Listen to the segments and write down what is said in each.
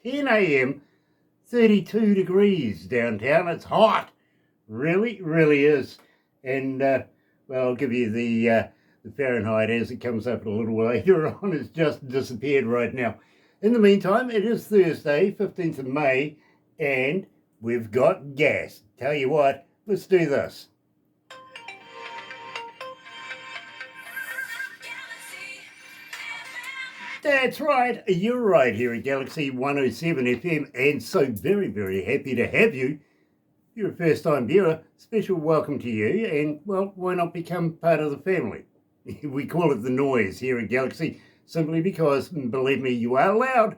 10 a.m, 32 degrees downtown. It's hot. Really, really is. And, well, I'll give you the Fahrenheit as it comes up a little later on. It's just disappeared right now. In the meantime, it is Thursday, 15th of May, and we've got gas. Tell you what, let's do this. That's right, you're right here at Galaxy 107 FM, and so very, very happy to have you. If you're a first-time viewer, special welcome to you, and, well, why not become part of the family? We call it the noise here at Galaxy, simply because, believe me, you are loud,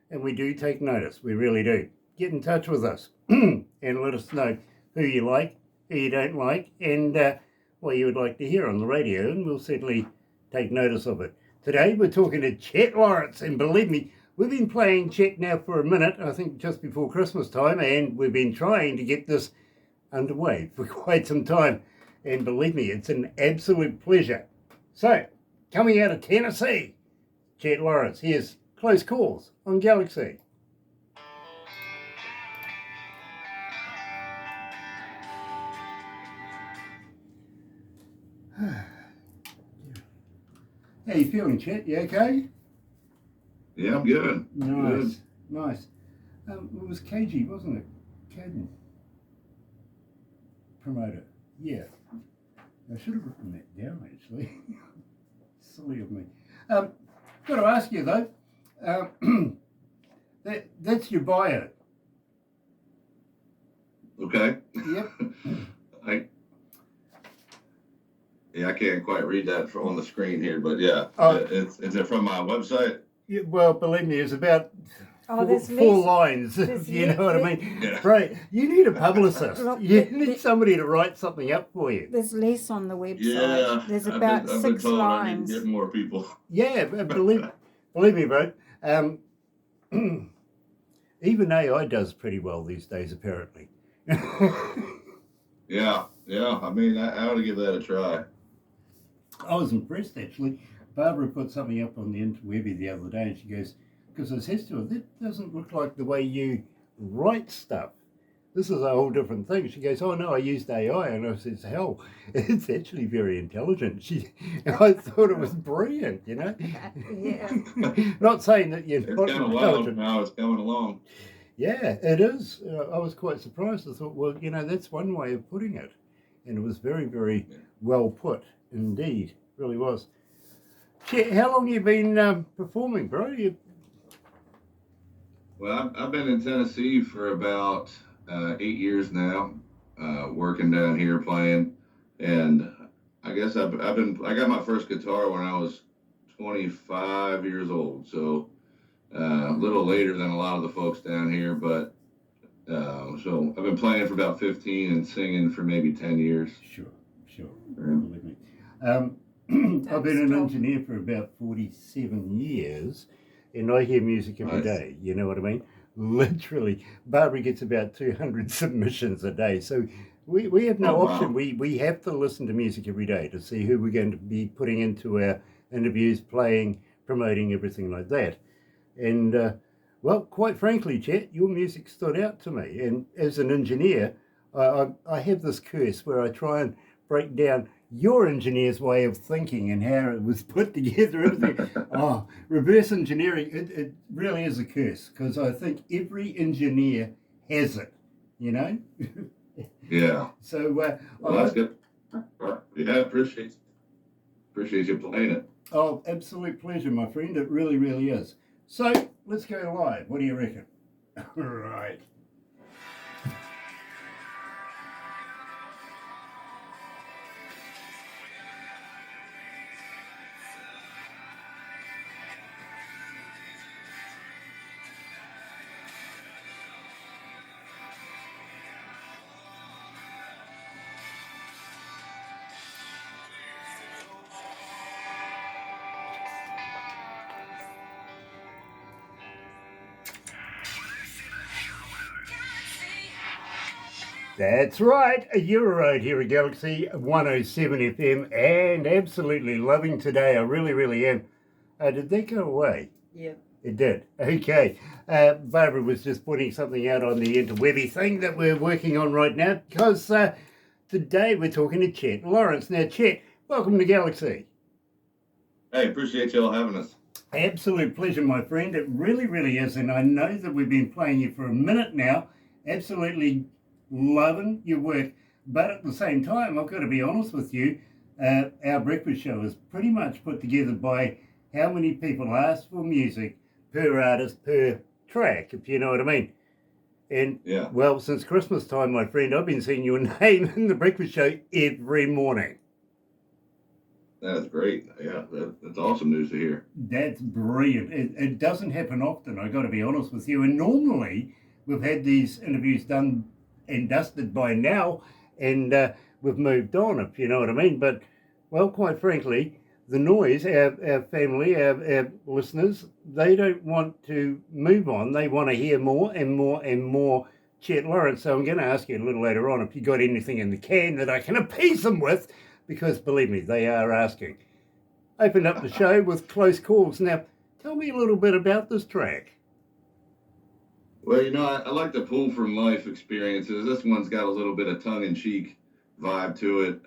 and we do take notice, we really do. Get in touch with us, and let us know who you like, who you don't like, and what you would like to hear on the radio, and we'll certainly take notice of it. Today we're talking to Chet Lawrence, and believe me, we've been playing Chet now for a minute, I think just before Christmas time, and we've been trying to get this underway for quite some time, and believe me, it's an absolute pleasure. So, coming out of Tennessee, Chet Lawrence, here's Close Calls on Galaxy. How you feeling, Chet? You okay? Yeah, I'm good. Nice, nice. It was KG, wasn't it? Caden. Promoter. Yeah. I should have written that down, actually. Silly of me. Got to ask you, though. That's your bio. Okay. Yep. I can't quite read that on the screen here, but yeah, is it from my website? Yeah, well, believe me, it's about four lines, if you know what I mean. Yeah. Right, you need a publicist. You need somebody to write something up for you. There's less on the website. Yeah, there's about I've been 6 told lines. I need to get more people. Yeah, believe me, bro. Even AI does pretty well these days, apparently. Yeah. I mean, I ought to give that a try. I was impressed, actually. Barbara put something up on the interwebby the other day, and she goes, because I says to her, that doesn't look like the way you write stuff. This is a whole different thing. She goes, oh no, I used AI. And I says, hell, it's actually very intelligent. I thought it was brilliant, you know? Yeah. Not saying that you're It's not kind of intelligent. wild how it's coming along. Yeah, it is. I was quite surprised. I thought, well, you know, that's one way of putting it. And it was very, very well put indeed. Really was. Chet, how long have you been performing, bro? Well, I've been in Tennessee for about 8 years now, working down here playing, and I guess I got my first guitar when I was 25 years old, so a little later than a lot of the folks down here, but so I've been playing for about 15 and singing for maybe 10 years. Sure. Yeah. Believe me. I've been an engineer for about 47 years, and I hear music every day, you know what I mean? Literally. Barbara gets about 200 submissions a day, so we have no option. Wow. We have to listen to music every day to see who we're going to be putting into our interviews, playing, promoting, everything like that. And, well, quite frankly, Chet, your music stood out to me, and as an engineer, I have this curse where I try and break down your engineer's way of thinking and how it was put together. Everything. Reverse engineering, it really is a curse, because I think every engineer has it, you know? Yeah. So, well, that's good. Yeah, appreciate you playing it. Oh, absolute pleasure, my friend. It really, really is. So, let's go live. What do you reckon? All right. That's right, you're right here at Galaxy 107 FM, and absolutely loving today. I really, really am. Did that go away? Yeah. It did. Okay. Barbara was just putting something out on the interwebby thing that we're working on right now because today we're talking to Chet Lawrence. Now, Chet, welcome to Galaxy. Hey, appreciate y'all having us. Absolute pleasure, my friend. It really, really is. And I know that we've been playing you for a minute now. Absolutely loving your work. But at the same time, I've got to be honest with you, our breakfast show is pretty much put together by how many people ask for music per artist, per track, if you know what I mean. And, Yeah. well, since Christmas time, my friend, I've been seeing your name in the breakfast show every morning. That's great. Yeah, that's awesome news to hear. That's brilliant. It doesn't happen often, I got to be honest with you. And normally we've had these interviews done and dusted by now, and we've moved on, if you know what I mean. But, well, quite frankly, the noise, our family, our listeners, they don't want to move on. They want to hear more and more and more Chet Lawrence. So I'm going to ask you a little later on if you got anything in the can that I can appease them with, because believe me, they are asking. Opened up the show with Close Calls. Now, tell me a little bit about this track. Well, I like to pull from life experiences. This one's got a little bit of tongue-in-cheek vibe to it.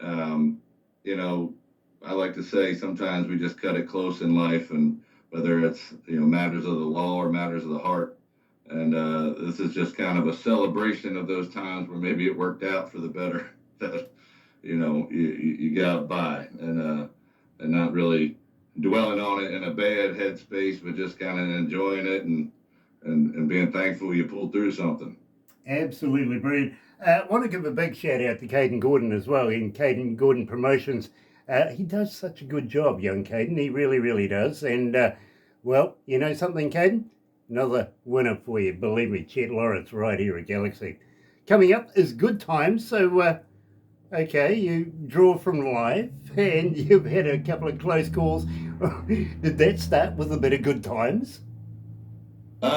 I like to say sometimes we just cut it close in life, and whether it's matters of the law or matters of the heart. And this is just kind of a celebration of those times where maybe it worked out for the better. That you got by, and not really dwelling on it in a bad headspace, but just kind of enjoying it and being thankful you pulled through something. Absolutely brilliant. I want to give a big shout out to Caden Gordon as well in Caden Gordon Promotions. He does such a good job, young Caden. He really, really does. And, well, you know something, Caden? Another winner for you. Believe me, Chet Lawrence right here at Galaxy. Coming up is Good Times. So, okay, you draw from life and you've had a couple of close calls. Did that start with a bit of Good Times? They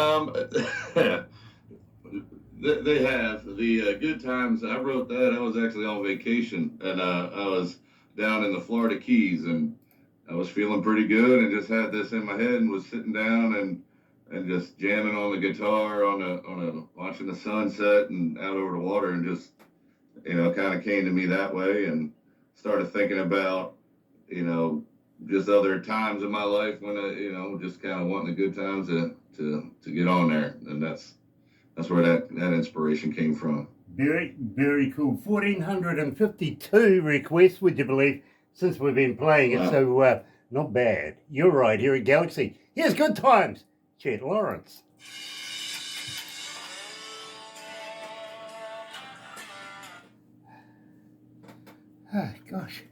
have. The Good Times, I wrote that. I was actually on vacation, and I was down in the Florida Keys, and I was feeling pretty good and just had this in my head and was sitting down and just jamming on the guitar on a watching the sunset and out over the water, and just kind of came to me that way, and started thinking about just other times in my life when just kind of wanting the good times to get on there, and that's where that inspiration came from. Very, very cool. 1,452 requests, would you believe, since we've been playing it. Wow. So, not bad. You're right here at Galaxy. Here's Good Times, Chet Lawrence. Oh, gosh.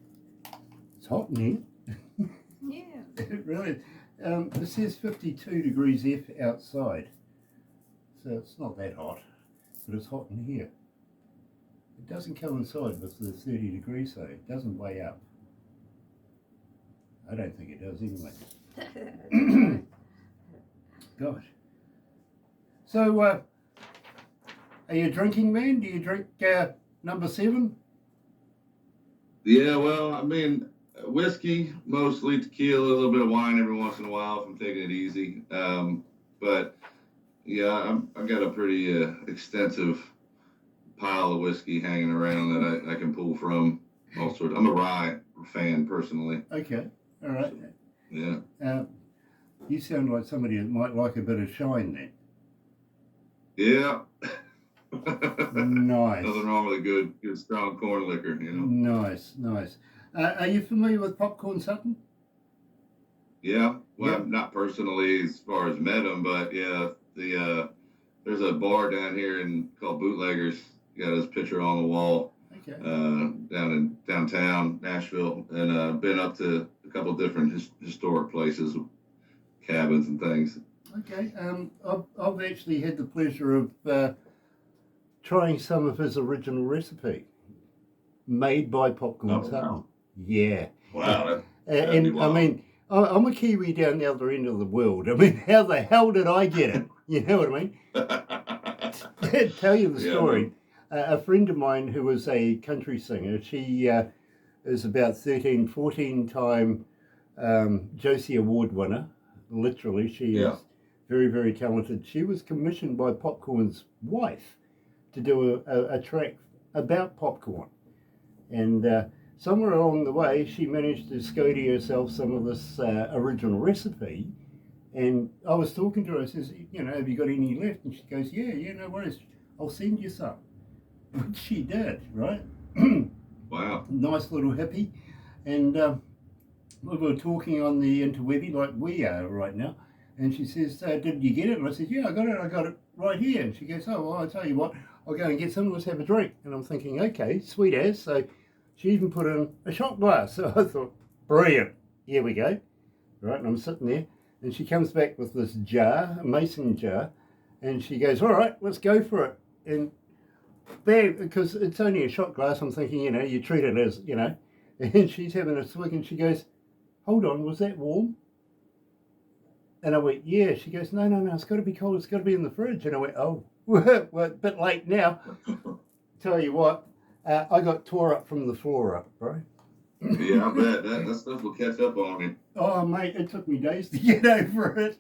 It's hot in here. Yeah. It really is. It says 52 degrees F outside. So it's not that hot, but it's hot in here. It doesn't coincide with the 30 degrees though. It doesn't weigh up. I don't think it does anyway. Gosh. So, are you a drinking man? Do you drink number 7? Yeah, well, I mean, whiskey, mostly tequila, a little bit of wine every once in a while if I'm taking it easy. But yeah, I've got a pretty extensive pile of whiskey hanging around that I can pull from all sorts. I'm a rye fan personally. Okay, all right. Yeah. You sound like somebody that might like a bit of shine then. Yeah. Nice. Nothing wrong with a good strong corn liquor, Nice. Are you familiar with Popcorn Sutton? Yeah. Well, Yeah. not personally as far as met him, but yeah, there's a bar down here called Bootleggers. Got his picture on the wall. Okay. Down in downtown Nashville, and been up to a couple different historic places, cabins and things. Okay. I've actually had the pleasure of trying some of his original recipe, made by Popcorn Sutton. Wow. Yeah. Wow. And be wild. I mean, I'm a Kiwi down the other end of the world. I mean, how the hell did I get it? You know what I mean? Tell you the story. A friend of mine who was a country singer, she is about 13, 14 time Josie Award winner. Literally, she is very, very talented. She was commissioned by Popcorn's wife to do a track about popcorn. And somewhere along the way, she managed to SCOTY herself some of this original recipe. And I was talking to her, I says, have you got any left? And she goes, yeah, no worries. I'll send you some. Which she did, right? Wow. Nice little hippie. And we were talking on the interwebby like we are right now. And she says, did you get it? And I said, yeah, I got it right here. And she goes, oh, well, I'll tell you what, I'll go and get some, let's have a drink. And I'm thinking, okay, sweet as. So she even put in a shot glass. So I thought, brilliant, here we go. Right, and I'm sitting there. And she comes back with this jar, a mason jar, and she goes, all right, let's go for it. And there, because it's only a shot glass, I'm thinking, you treat it as, and she's having a swig and she goes, hold on, was that warm? And I went, yeah. She goes, no, it's got to be cold. It's got to be in the fridge. And I went, oh, well, a bit late now. Tell you what, I got tore up from the floor up, bro. Yeah, I bet that stuff will catch up on me. Oh, mate, it took me days to get over it.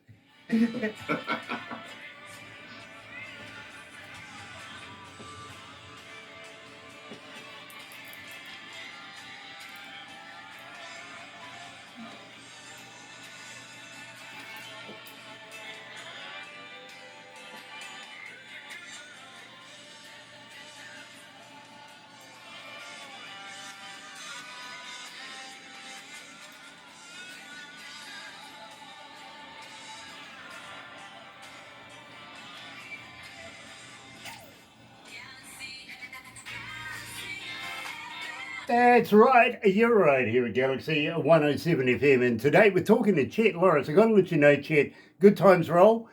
That's right, you're right here at Galaxy 107 FM, and today we're talking to Chet Lawrence. I've got to let you know, Chet, Good Times Roll,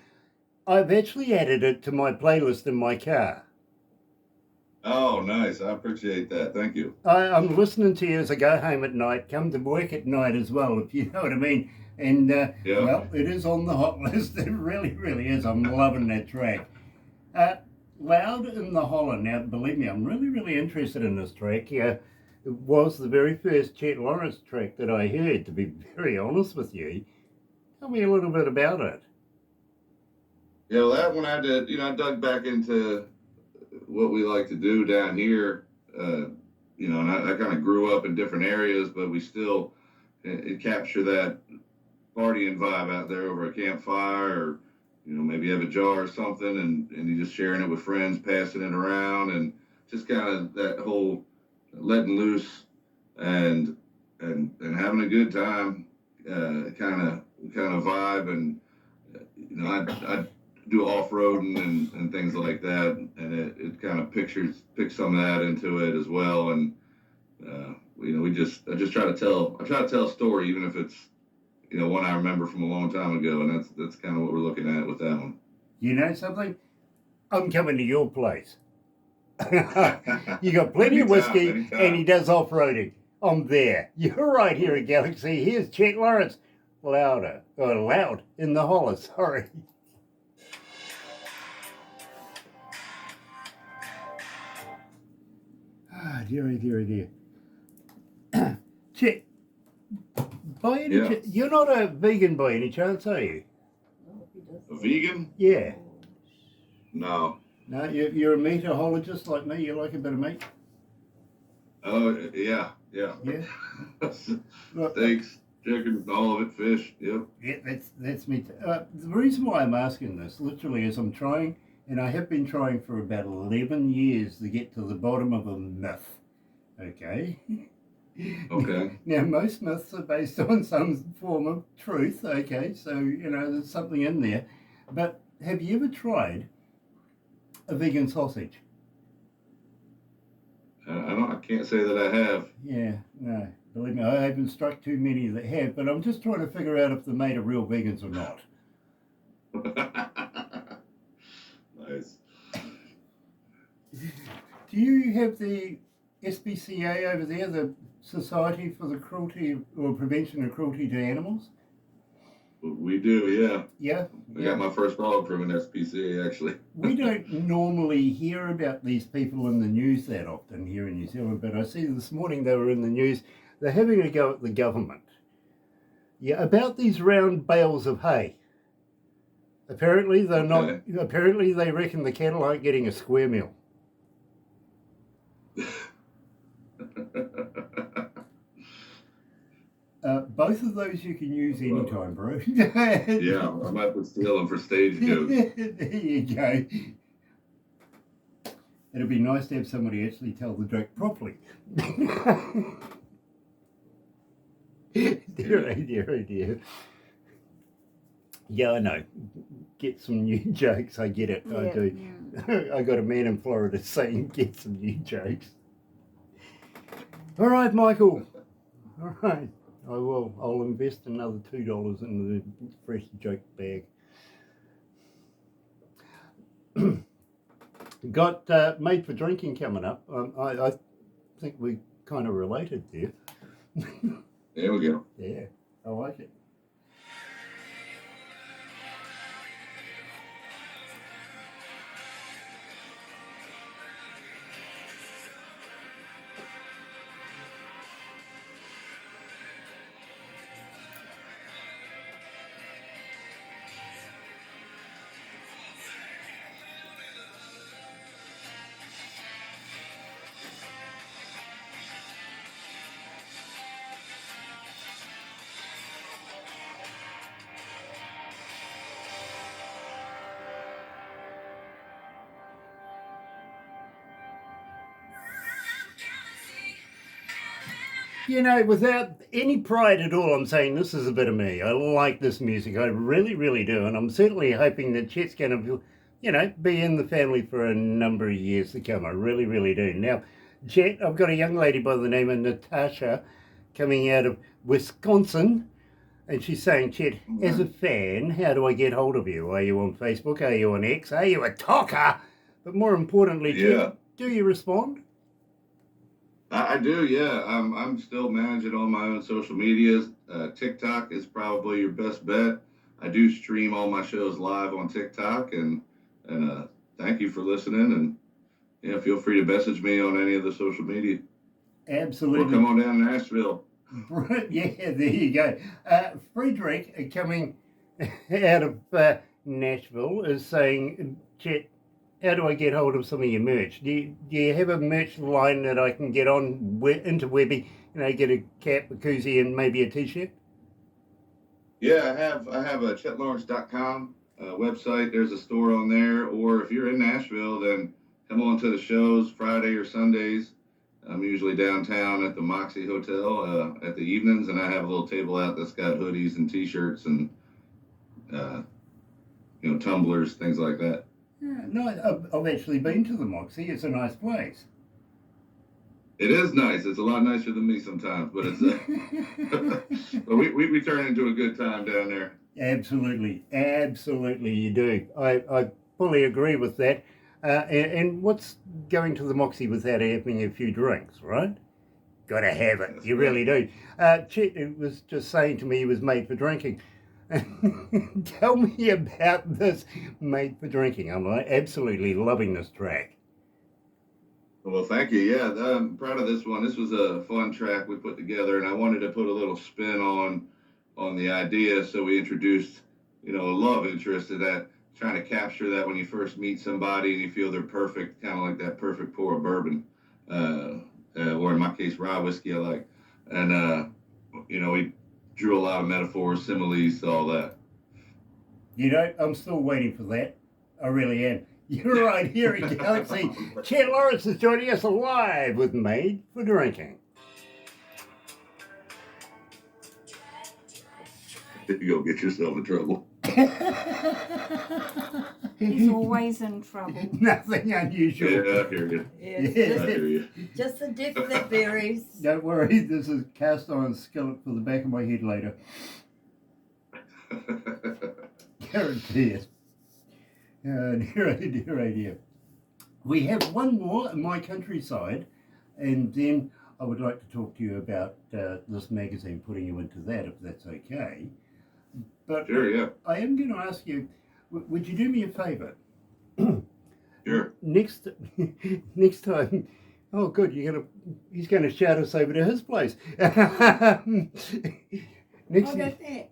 I've actually added it to my playlist in my car. Oh, nice. I appreciate that. Thank you. I'm listening to you as I go home at night, come to work at night as well, if you know what I mean. And, Yeah. well, it is on the hot list. It really, really is. I'm loving that track. Loud in the Holler. Now, believe me, I'm really, really interested in this track. It was the very first Chet Lawrence track that I heard, to be very honest with you. Tell me a little bit about it. Yeah, well, that one I did, I dug back into what we like to do down here, and I kind of grew up in different areas, but we still capture that partying vibe out there over a campfire, or, maybe have a jar or something, and you just sharing it with friends, passing it around, and just kind of that whole letting loose and having a good time, kind of vibe. And I do off-roading and things like that, and it kind of picks some of that into it as well. And I just try to tell a story, even if it's one I remember from a long time ago, and that's kind of what we're looking at with that one. You know something? I'm coming to your place. You got plenty of whiskey, anytime. And he does off-roading. I'm there. You're right here at Galaxy. Here's Chet Lawrence. Loud in the Holler, sorry. Ah, dearie. Chet, by any Yeah. chance, you're not a vegan by any chance, are you? A vegan? Yeah. No. No, you're a meatologist like me. You like a bit of meat? Oh, yeah. Yeah. Look, Steaks, chicken, all of it, fish. Yep. yeah, that's me. The reason why I'm asking this, literally, is I'm trying, and I have been trying for about 11 years to get to the bottom of a myth. Okay? Okay. Now, most myths are based on some form of truth, okay? So, there's something in there. But have you ever tried a vegan sausage? I can't say that I have. Yeah, no. Believe me, I haven't struck too many that have, but I'm just trying to figure out if they're made of real vegans or not. Nice. Do you have the SPCA over there, the Society for the Cruelty or Prevention of Cruelty to Animals? We do, yeah. Yeah? I got my first dog from an SPCA, actually. We don't normally hear about these people in the news that often here in New Zealand, but I see this morning they were in the news. They're having a go at the government. Yeah, about these round bales of hay. Apparently they're not. Okay. Apparently they reckon the cattle aren't getting a square meal. Both of those you can use anytime, bro. Yeah, I might put steal them for stage jokes. There you go. It'd be nice to have somebody actually tell the joke properly. Dear, oh dear, oh dear. Yeah, I know. Get some new jokes. I get it. I Yeah, do. yeah. I got a man in Florida saying, get some new jokes. All right, Michael. All right. I will. I'll invest another $2 in the fresh joke bag. Got made for drinking coming up. I think we kind of related there. There we go. Yeah, I like it. You know, without any pride at all, I'm saying this is a bit of me. I like this music. I really, really do. And I'm certainly hoping that Chet's going to, you know, be in the family for a number of years to come. I really, really do. Now, Chet, I've got a young lady by the name of Natasha coming out of Wisconsin. And she's saying, Chet, as a fan, how do I get hold of you? Are you on Facebook? Are you on X? Are you a talker? But more importantly, Yeah. Chet, do you respond? I do, yeah. I'm still managing all my own social medias. TikTok is probably your best bet. I do stream all my shows live on TikTok, and thank you for listening. And yeah, feel free to message me on any of the social media. Absolutely. Or come on down to Nashville. Yeah, there you go. Friedrich, coming out of Nashville, is saying, Chet, how do I get hold of some of your merch? Do you have a merch line that I can get on into Webby, you know, get a cap, a koozie, and maybe a t-shirt? Yeah, I have a chetlawrence.com website. There's a store on there. Or if you're in Nashville, then come on to the shows Friday or Sundays. I'm usually downtown at the Moxie Hotel at the evenings, and I have a little table out that's got hoodies and t-shirts and you know, tumblers, things like that. Yeah, no, I've actually been to the Moxie. It's a nice place. It is nice. It's a lot nicer than me sometimes, but it's but we turn into a good time down there. Absolutely, absolutely, you do. I fully agree with that. And what's going to the Moxie without having a few drinks, right? Got to have it. That's You right. really do. Chet was just saying to me he was made for drinking. Tell me about this Made for Drinking. I'm absolutely loving this track. Well, thank you. Yeah, I'm proud of this one. This was a fun track we put together, and I wanted to put a little spin on the idea. So we introduced, you know, a love interest to that, trying to capture that when you first meet somebody and you feel they're perfect, kind of like that perfect pour of bourbon, or in my case, rye whiskey I like. And, you know, we drew a lot of metaphors, similes to all that. You know, I'm still waiting for that. I really am. You're right here in Galaxy. Chet Lawrence is joining us live with Made for Drinking. You go get yourself in trouble. He's always in trouble. Nothing unusual. Yeah, I hear you. Yes, I hear you. just the dip that varies. Don't worry, this is cast iron skillet for the back of my head later. Guarantee it. Dear. We have one more in my countryside, and then I would like to talk to you about this magazine, putting you into that, if that's okay. But Sure, yeah. I am going to ask you, would you do me a favour? Sure. Next time, oh good, he's gonna shout us over to his place. I'll Next, go back.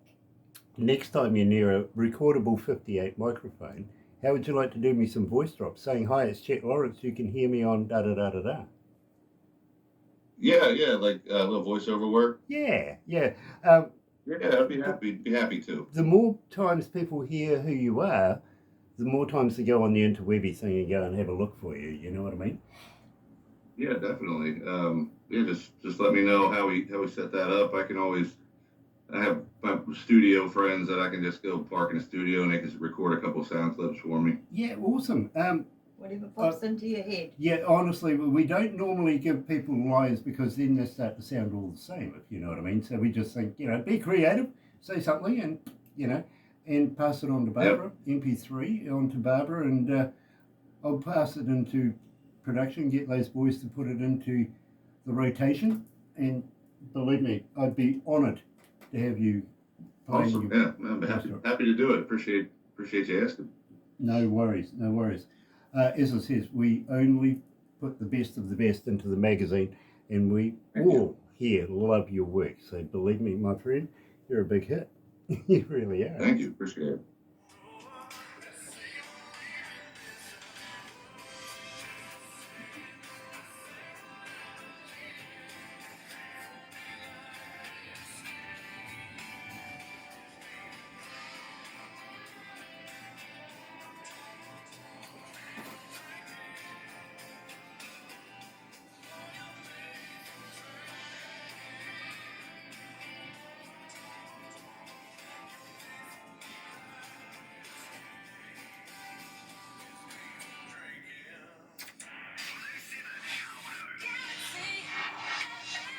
next time you're near a recordable 58 microphone, how would you like to do me some voice drops saying, "Hi, it's Chet Lawrence. You can hear me on da da da da da." Yeah, like a little voiceover work. Yeah, yeah. Um, Yeah, I'd be happy to. the more times people hear who you are, the more times they go on the interwebby thing and go and have a look for you. You know what I mean? Yeah, definitely. Yeah, just let me know how we set that up. I have my studio friends that I can just go park in the studio and they can record a couple of sound clips for me. Yeah, awesome. Whatever pops into your head. Yeah, honestly, we don't normally give people lines because then they start to sound all the same, if you know what I mean. So we just think, be creative, say something, and pass it on to Barbara, MP3 on to Barbara, and I'll pass it into production, get those boys to put it into the rotation, and believe me, I'd be honoured to have you playing. Awesome. Yeah, I'm happy to do it. Appreciate you asking. No worries. As I says, we only put the best of the best into the magazine, and we all here love your work. So believe me, my friend, you're a big hit. You really are. Thank you. Appreciate it.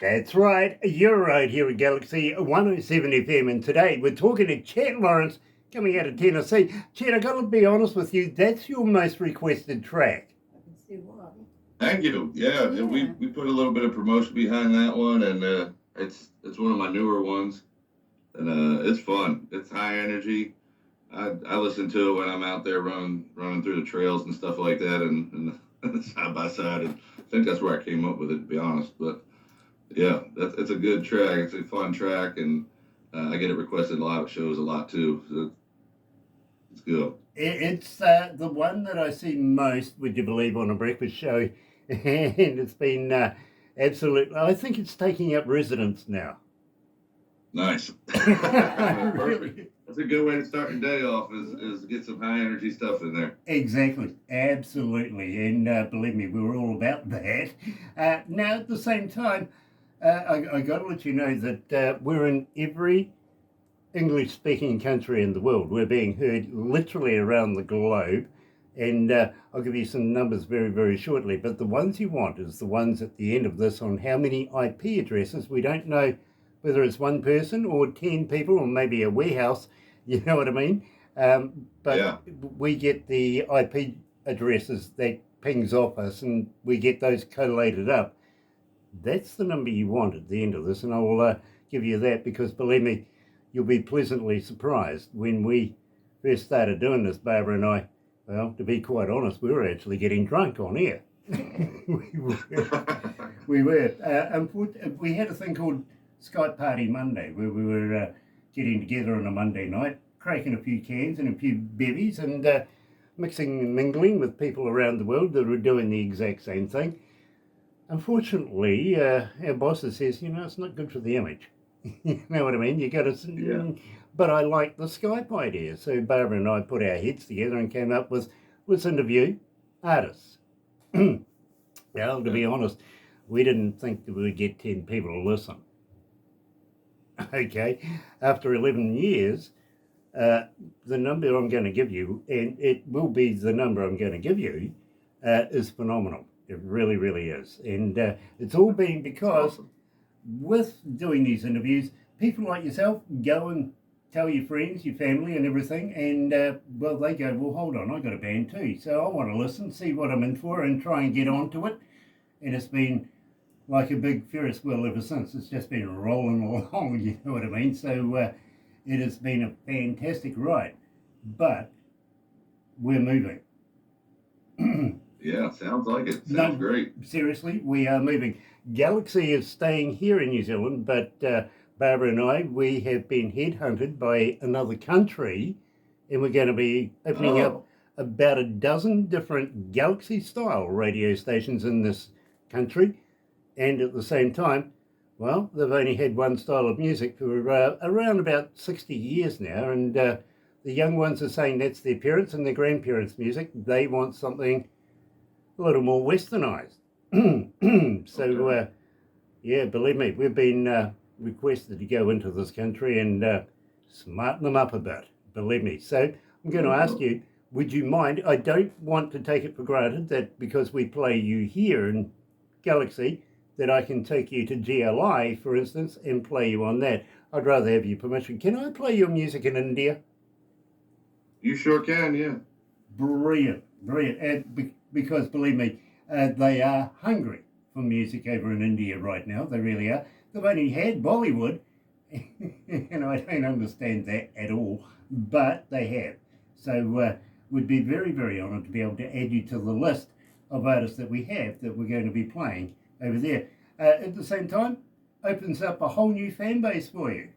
That's right. You're right here at Galaxy 107 FM, and today we're talking to Chet Lawrence coming out of Tennessee. Chet, I got to be honest with you, that's your most requested track. I can see why. Thank you. Yeah. We put a little bit of promotion behind that one, and it's one of my newer ones, and it's fun. It's high energy. I listen to it when I'm out there running through the trails and stuff like that, and side by side. And I think that's where I came up with it, to be honest. But yeah, it's a good track. It's a fun track, and I get it requested live at shows a lot too. So it's good. It's the one that I see most, would you believe, on a breakfast show, and it's been absolutely. I think it's taking up residence now. Nice. Really? That's a good way to start your day off. Is get some high energy stuff in there. Exactly, absolutely, and believe me, we're all about that. Now, at the same time, I got to let you know that we're in every English-speaking country in the world. We're being heard literally around the globe, and I'll give you some numbers very, very shortly. But the ones you want is the ones at the end of this on how many IP addresses. We don't know whether it's one person or 10 people or maybe a warehouse. You know what I mean? But we get the IP addresses that pings off us, and we get those collated up. That's the number you want at the end of this, and I will give you that because, believe me, you'll be pleasantly surprised. When we first started doing this, Barbara and I, well, to be quite honest, we were actually getting drunk on air. we were. We had a thing called Skype Party Monday, where we were getting together on a Monday night, cracking a few cans and a few bevies, and mixing and mingling with people around the world that were doing the exact same thing. Unfortunately, our bosses says, it's not good for the image. You know what I mean? You got to. Yeah. But I like the Skype idea, so Barbara and I put our heads together and came up with let's interview artists. Well, to be honest, we didn't think that we would get 10 people to listen. Okay, after 11 years, the number I'm going to give you, and it will be the number I'm going to give you, is phenomenal. It really, really is. And it's all been because with doing these interviews, people like yourself go and tell your friends, your family and everything, and they go, well, hold on, I got a band too, so I want to listen, see what I'm in for and try and get onto it. And it's been like a big Ferris wheel ever since. It's just been rolling along, you know what I mean? So it has been a fantastic ride, but we're moving. Yeah, sounds like it. Sounds great. Seriously, we are moving. Galaxy is staying here in New Zealand, but Barbara and I, we have been headhunted by another country, and we're going to be opening up Oh, about a dozen different Galaxy-style radio stations in this country. And at the same time, well, they've only had one style of music for around about 60 years now, and the young ones are saying that's their parents' and their grandparents' music. They want something a little more westernized. So, okay. yeah, believe me, we've been requested to go into this country and smarten them up a bit, believe me. So I'm going to ask you, would you mind? I don't want to take it for granted that because we play you here in Galaxy, that I can take you to GLI, for instance, and play you on that. I'd rather have your permission. Can I play your music in India? You sure can, yeah. Brilliant, brilliant. And because believe me, they are hungry for music over in India right now. They really are. They've only had Bollywood, and I don't understand that at all, but they have. So we'd be very, very honoured to be able to add you to the list of artists that we have that we're going to be playing over there. At the same time, opens up a whole new fan base for you.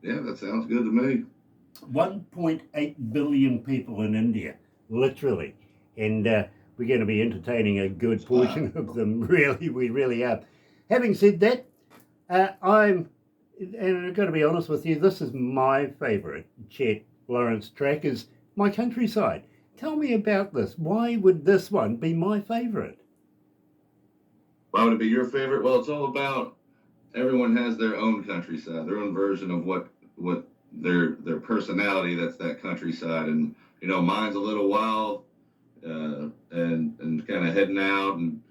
Yeah, that sounds good to me. 1.8 billion people in India, literally. And we're going to be entertaining a good portion of them. Really, we really are. Having said that, and I've got to be honest with you, this is my favourite Chet Lawrence track, is My Countryside. Tell me about this. Why would this one be my favourite? Why would it be your favorite? Well, it's all about everyone has their own countryside, their own version of what their personality that's that countryside. And mine's a little wild and kind of heading out, and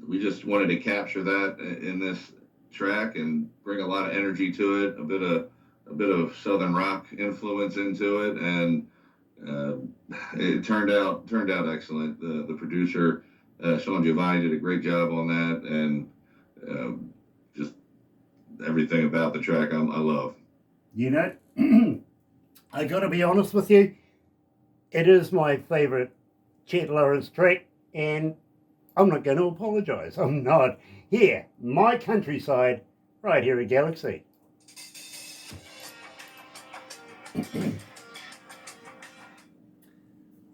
we just wanted to capture that in this track and bring a lot of energy to it, a bit of southern rock influence into it, and uh, it turned out excellent. The producer Sean Giovanni did a great job on that, and just everything about the track I love. You know, I got to be honest with you, it is my favourite Chet Lawrence track, and I'm not going to apologise. I'm not. Here, My Countryside, right here at Galaxy.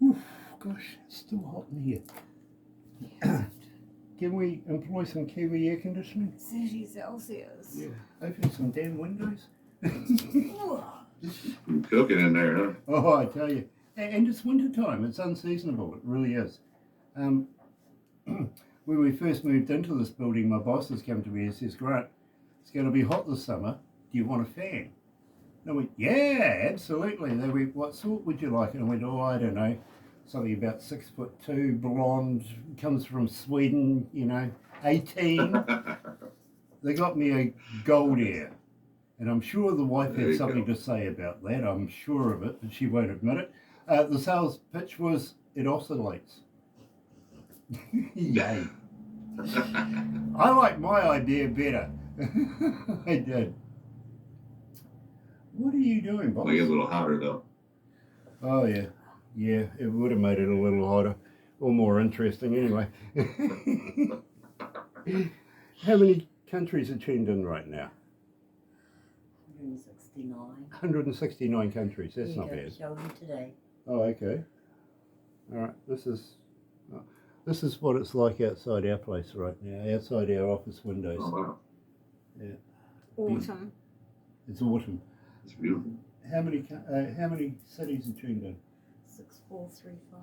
Oof, gosh, it's still hot in here. Can we employ some Kiwi air conditioning? 30 Celsius. Yeah, open some damn windows. You're cooking in there, huh? Oh, I tell you. And it's winter time. It's unseasonable. It really is. When we first moved into this building, my boss has come to me and says, Grant, it's going to be hot this summer. Do you want a fan? And I went, yeah, absolutely. They went, what sort would you like? And I went, oh, I don't know. Something about 6'2", blonde, comes from Sweden, 18. They got me a gold ear. And I'm sure the wife There had you something go. to say about that. I'm sure of it, but she won't admit it. The sales pitch was, it oscillates. Yay. I like my idea better. I did. What are you doing, boss? Make it a little hotter though. Oh, yeah. Yeah, it would have made it a little hotter or more interesting anyway. How many countries are tuned in right now? 169. 169 countries. That's not bad. Show me today. Oh, okay. All right. This is what it's like outside our place right now, outside our office windows. Oh wow, Yeah, Autumn. it's autumn. it's beautiful. How many cities are tuned in? 6435.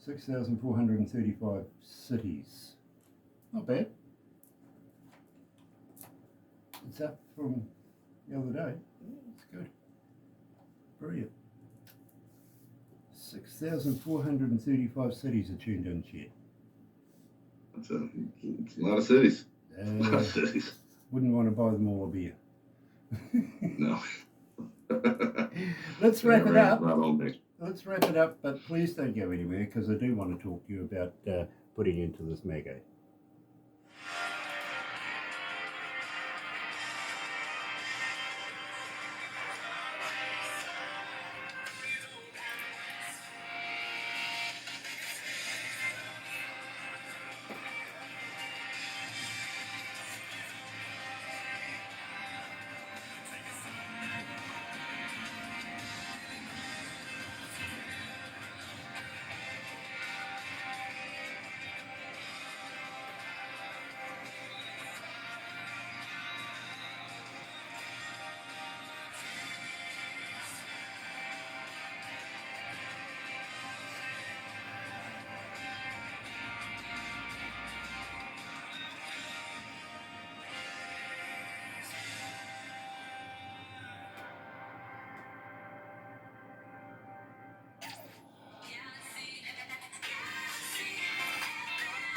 6,435 cities. Not bad. It's up from the other day. It's good. Brilliant. 6,435 cities are tuned in, Chet. It's a lot of cities. A lot of Uh, cities. wouldn't want to buy them all a beer. No. Let's wrap it Right, up. right on me. Let's wrap it up, but please don't go anywhere because I do want to talk to you about putting into this mago.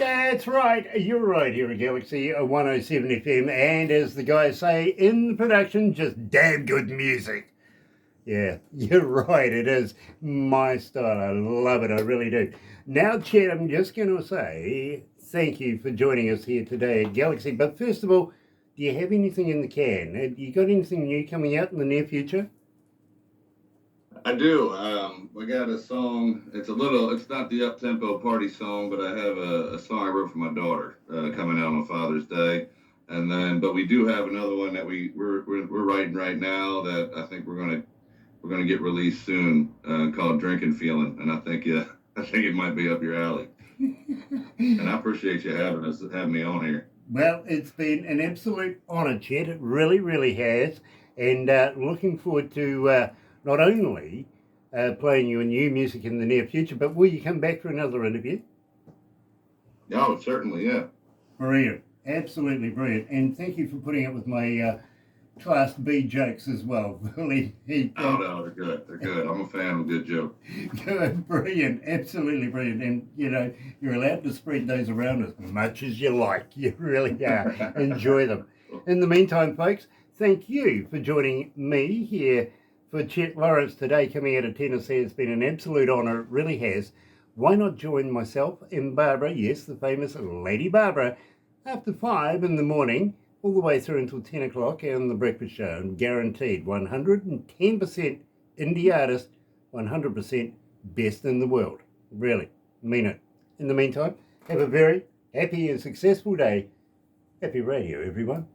That's right. You're right here at Galaxy 107 FM. And as the guys say in the production, just damn good music. Yeah, you're right. It is my style. I love it. I really do. Now, Chet, I'm just going to say thank you for joining us here today at Galaxy. But first of all, do you have anything in the can? Have you got anything new coming out in the near future? I do. We got a song. It's not the up-tempo party song, but I have a song I wrote for my daughter coming out on Father's Day. But we do have another one that we're writing right now that I think we're gonna get released soon called Drinking Feeling, and I think it might be up your alley. And I appreciate you having me on here. Well, it's been an absolute honour, Chet. It really, really has. And looking forward to not only playing your new music in the near future, but will you come back for another interview? Oh, certainly, yeah. Brilliant. Absolutely brilliant. And thank you for putting up with my Class B jokes as well. Really. Oh, no, they're good. They're good. I'm a fan of a good joke. Good. Brilliant. Absolutely brilliant. And, you're allowed to spread those around as much as you like. You really are. Enjoy them. In the meantime, folks, thank you for joining me here for Chet Lawrence today, coming out of Tennessee. It's been an absolute honour. It really has. Why not join myself and Barbara, yes, the famous Lady Barbara, after 5 in the morning, all the way through until 10 o'clock on The Breakfast Show. And guaranteed 110% indie artist, 100% best in the world. Really, mean it. In the meantime, have a very happy and successful day. Happy radio, everyone.